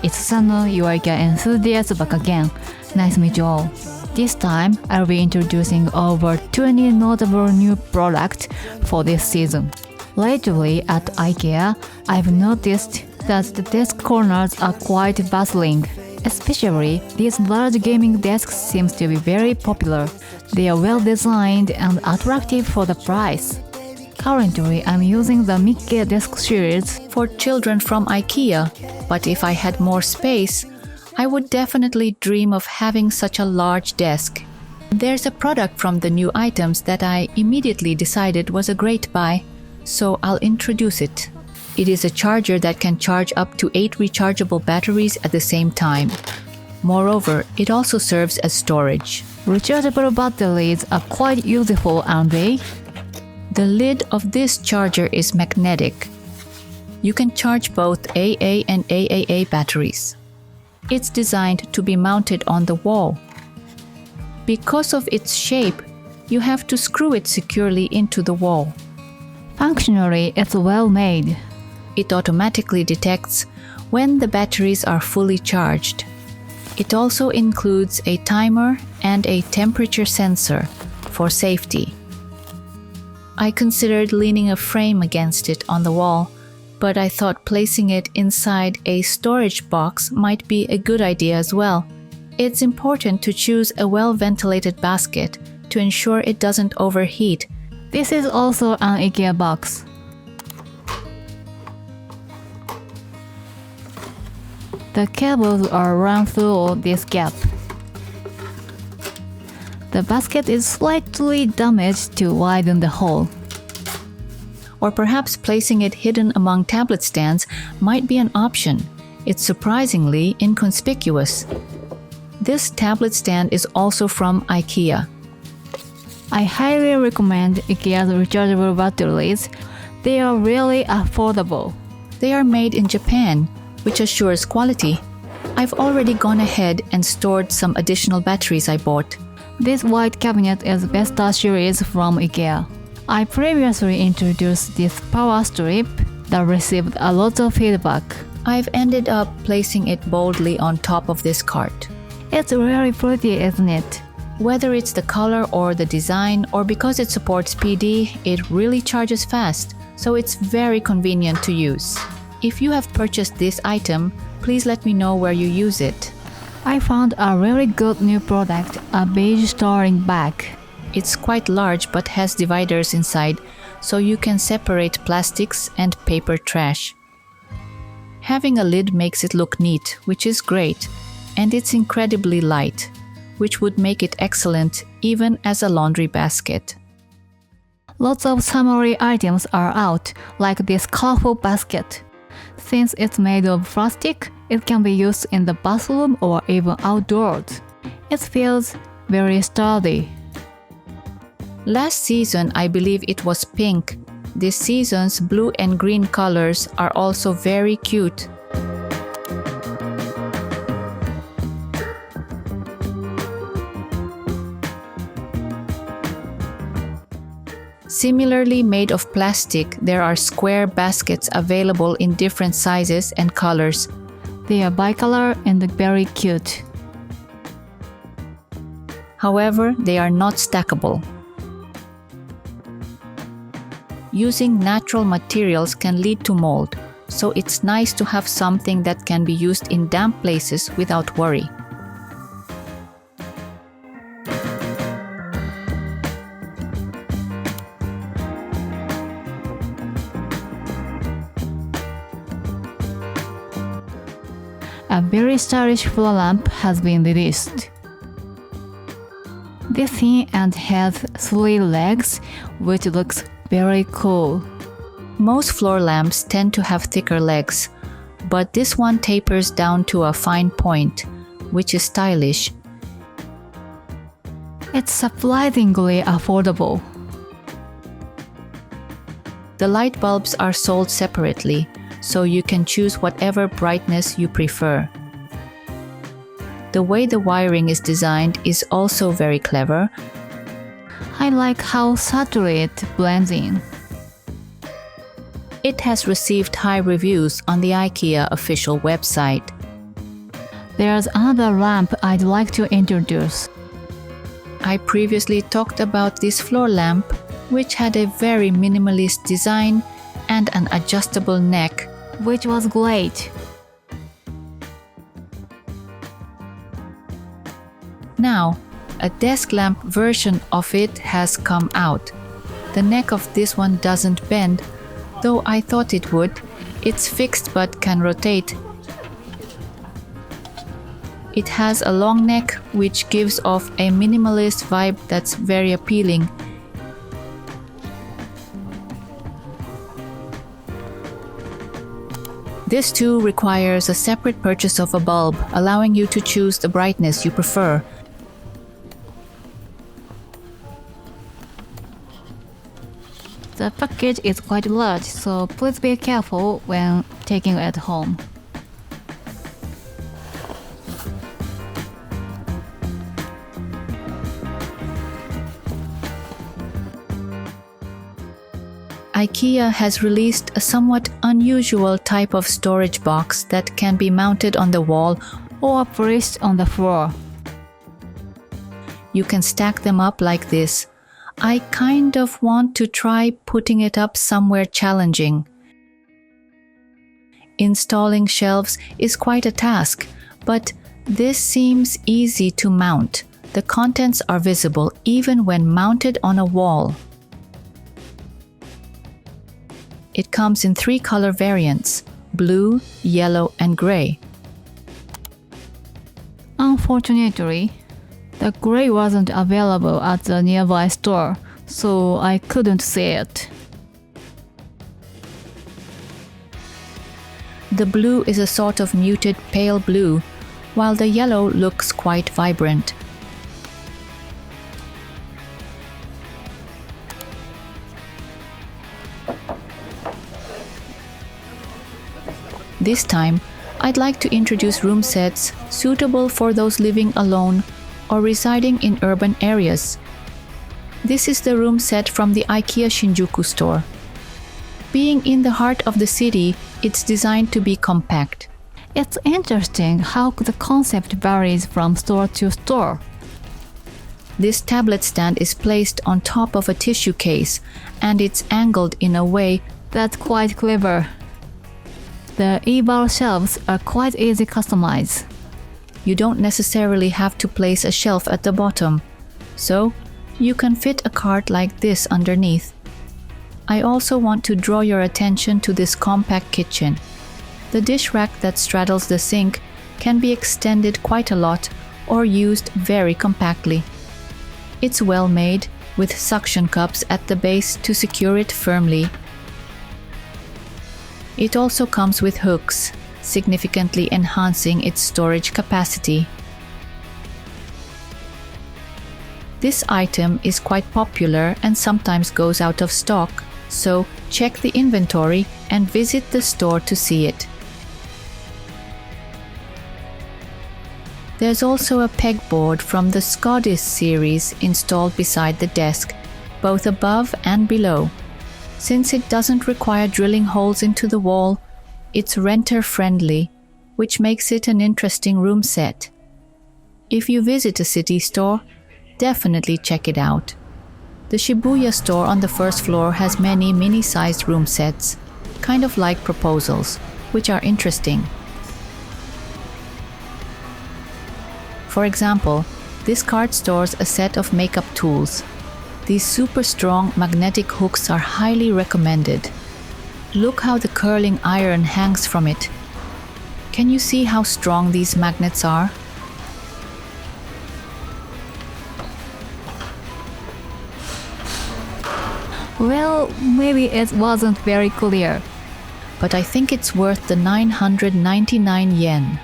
it's Sanu, your IKEA enthusiast back again. Nice to meet you all. This time, I'll be introducing over 20 notable new products for this season. Lately at IKEA, I've noticed that the desk corners are quite bustling. Especially, these large gaming desks seem to be very popular. They are well designed and attractive for the price. Currently, I'm using the Mickey desk series for children from IKEA, but if I had more space, I would definitely dream of having such a large desk. There's a product from the new items that I immediately decided was a great buy, so I'll introduce it. It is a charger that can charge up to 8 rechargeable batteries at the same time. Moreover, it also serves as storage. Rechargeable batteries are quite useful, aren't they? The lid of this charger is magnetic. You can charge both AA and AAA batteries. It's designed to be mounted on the wall. Because of its shape, you have to screw it securely into the wall. Functionally, it's well made. It automatically detects when the batteries are fully charged. It also includes a timer and a temperature sensor for safety. I considered leaning a frame against it on the wall, but I thought placing it inside a storage box might be a good idea as well. It's important to choose a well-ventilated basket to ensure it doesn't overheat. This is also an IKEA box. The cables are run through this gap. The basket is slightly damaged to widen the hole. Or perhaps placing it hidden among tablet stands might be an option. It's surprisingly inconspicuous. This tablet stand is also from IKEA. I highly recommend IKEA's rechargeable batteries. They are really affordable. They are made in Japan, which assures quality. I've already gone ahead and stored some additional batteries I bought. This white cabinet is BESTÅENDE series from IKEA. I previously introduced this power strip that received a lot of feedback. I've ended up placing it boldly on top of this cart. It's really pretty, isn't it? Whether it's the color or the design, or because it supports PD, it really charges fast, so it's very convenient to use. If you have purchased this item, please let me know where you use it. I found a really good new product, a beige storing bag. It's quite large but has dividers inside, so you can separate plastics and paper trash. Having a lid makes it look neat, which is great, and it's incredibly light, which would make it excellent even as a laundry basket. Lots of summery items are out, like this colorful basket. Since it's made of plastic, it can be used in the bathroom or even outdoors. It feels very sturdy. Last season, I believe it was pink. This season's blue and green colors are also very cute. Similarly made of plastic, there are square baskets available in different sizes and colors. They are bicolor and very cute. However, they are not stackable. Using natural materials can lead to mold, so it's nice to have something that can be used in damp places without worry. A very stylish floor lamp has been released. This thing and has 3 legs, which looks very cool. Most floor lamps tend to have thicker legs, but this one tapers down to a fine point, which is stylish. It's surprisingly affordable. The light bulbs are sold separately, so you can choose whatever brightness you prefer. The way the wiring is designed is also very clever. I like how subtly it blends in. It has received high reviews on the IKEA official website. There's another lamp I'd like to introduce. I previously talked about this floor lamp, which had a very minimalist design and an adjustable neck, which was great. Now, a desk lamp version of it has come out. The neck of this one doesn't bend, though I thought it would. It's fixed but can rotate. It has a long neck which gives off a minimalist vibe that's very appealing. This too requires a separate purchase of a bulb, allowing you to choose the brightness you prefer. The package is quite large, so please be careful when taking it home. IKEA has released a somewhat unusual type of storage box that can be mounted on the wall or placed on the floor. You can stack them up like this. I kind of want to try putting it up somewhere challenging. Installing shelves is quite a task, but this seems easy to mount. The contents are visible even when mounted on a wall. It comes in 3 color variants: blue, yellow, and gray. Unfortunately, the gray wasn't available at the nearby store, so I couldn't see it. The blue is a sort of muted pale blue, while the yellow looks quite vibrant. This time, I'd like to introduce room sets suitable for those living alone or residing in urban areas. This is the room set from the IKEA Shinjuku store. Being in the heart of the city, it's designed to be compact. It's interesting how the concept varies from store to store. This tablet stand is placed on top of a tissue case, and it's angled in a way that's quite clever. The e-bar shelves are quite easy to customize. You don't necessarily have to place a shelf at the bottom, so you can fit a cart like this underneath. I also want to draw your attention to this compact kitchen. The dish rack that straddles the sink can be extended quite a lot or used very compactly. It's well made, with suction cups at the base to secure it firmly. It also comes with hooks, significantly enhancing its storage capacity. This item is quite popular and sometimes goes out of stock, so check the inventory and visit the store to see it. There's also a pegboard from the SKOTAT series installed beside the desk, both above and below. Since it doesn't require drilling holes into the wall, it's renter-friendly, which makes it an interesting room set. If you visit a city store, definitely check it out. The Shibuya store on the first floor has many mini-sized room sets, kind of like proposals, which are interesting. For example, this cart stores a set of makeup tools. These super strong magnetic hooks are highly recommended. Look how the curling iron hangs from it. Can you see how strong these magnets are? Well, maybe it wasn't very clear. But I think it's worth the 999 yen.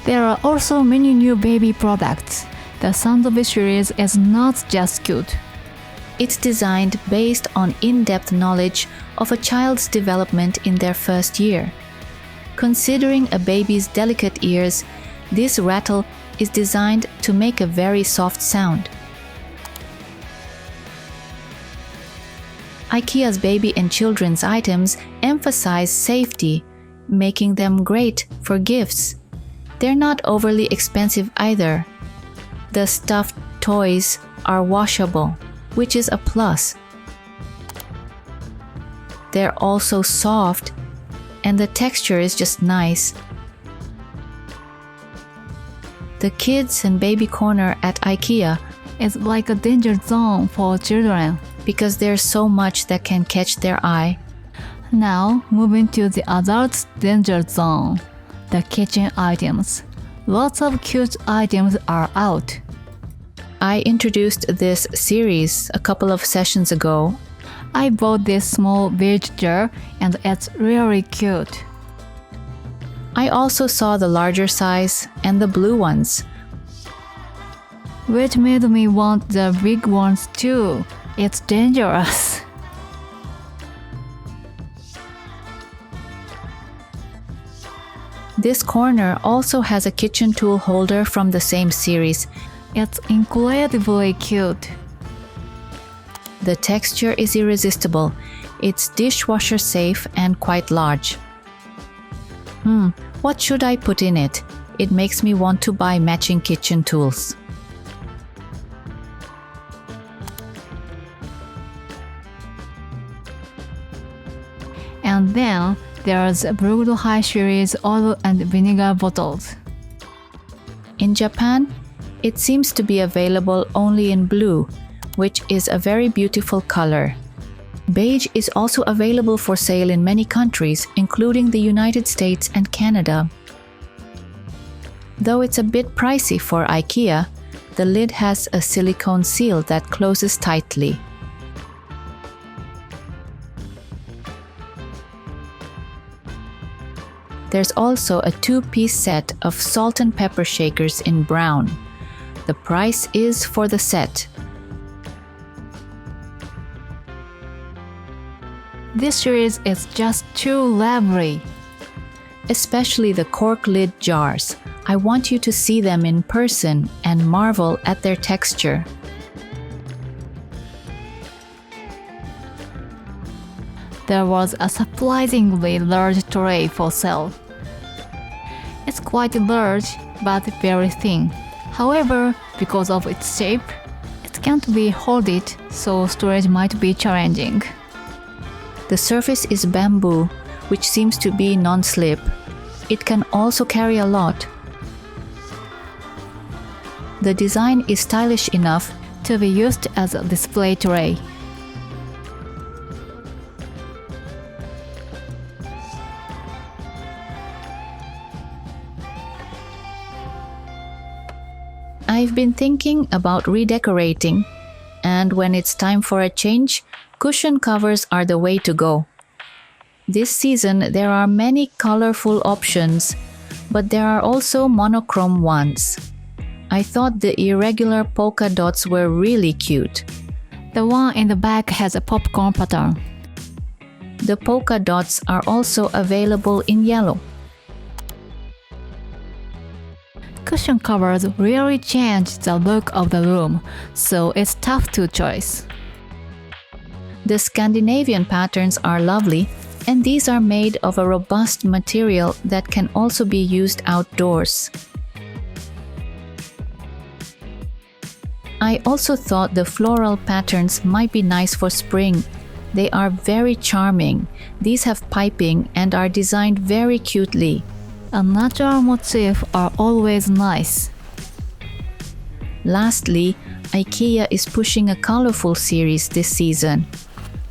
There are also many new baby products. The SANDBI series is not just cute. It's designed based on in-depth knowledge of a child's development in their first year. Considering a baby's delicate ears, this rattle is designed to make a very soft sound. IKEA's baby and children's items emphasize safety, making them great for gifts. They're not overly expensive either. The stuffed toys are washable, which is a plus. They're also soft, and the texture is just nice. The kids and baby corner at IKEA It's like a danger zone for children. because there's so much that can catch their eye. Now, moving to the adults danger zone, the kitchen items. Lots of cute items are out. I introduced this series a couple of sessions ago. I bought this small beige jar and it's really cute. I also saw the larger size and the blue ones. Which made me want the big ones too. It's dangerous. This corner also has a kitchen tool holder from the same series. It's incredibly cute. The texture is irresistible. It's dishwasher safe and quite large. What should I put in it? It makes me want to buy matching kitchen tools. And then there's BRUGDHAJ series oil and vinegar bottles. In Japan, it seems to be available only in blue, which is a very beautiful color. Beige is also available for sale in many countries, including the United States and Canada. Though it's a bit pricey for IKEA, the lid has a silicone seal that closes tightly. There's also a 2-piece set of salt and pepper shakers in brown. The price is for the set. This series is just too lovely. Especially the cork lid jars. I want you to see them in person and marvel at their texture. There was a surprisingly large tray for sale. It's quite large but very thin. However, because of its shape, it can't be folded, so storage might be challenging. The surface is bamboo, which seems to be non-slip. It can also carry a lot. The design is stylish enough To be used as a display tray. I've been thinking about redecorating, and when it's time for a change, cushion covers are the way to go. This season there are many colorful options, but there are also monochrome ones. I thought the irregular polka dots were really cute. The one in the back has a popcorn pattern. The polka dots are also available in yellow. Cushion covers really change the look of the room, so it's tough to choose. The Scandinavian patterns are lovely, and these are made of a robust material that can also be used outdoors. I also thought the floral patterns might be nice for spring. They are very charming. These have piping and are designed very cutely. A natural motif are always nice. Lastly, IKEA is pushing a colorful series this season.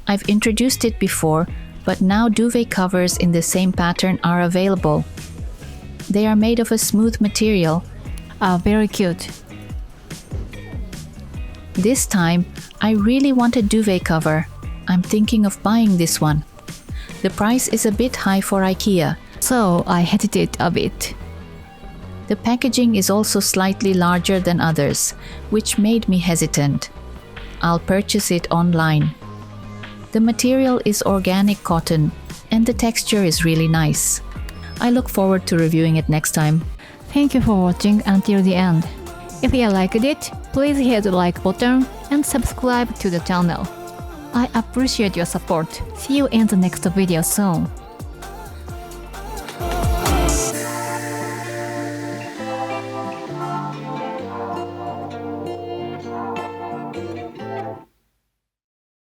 I've introduced it before, but now duvet covers in the same pattern are available. They are made of a smooth material. Are very cute. This time, I really want a duvet cover. I'm thinking of buying this one. The price is a bit high for IKEA, So I hesitate a bit. the packaging is also slightly larger than others, which made me hesitant. I'll purchase it online. The material is organic cotton, and the texture is really nice. I look forward to reviewing it next time. Thank you for watching until the end. If you liked it, please hit the like button and subscribe to the channel. I appreciate your support. See you in the next video soon.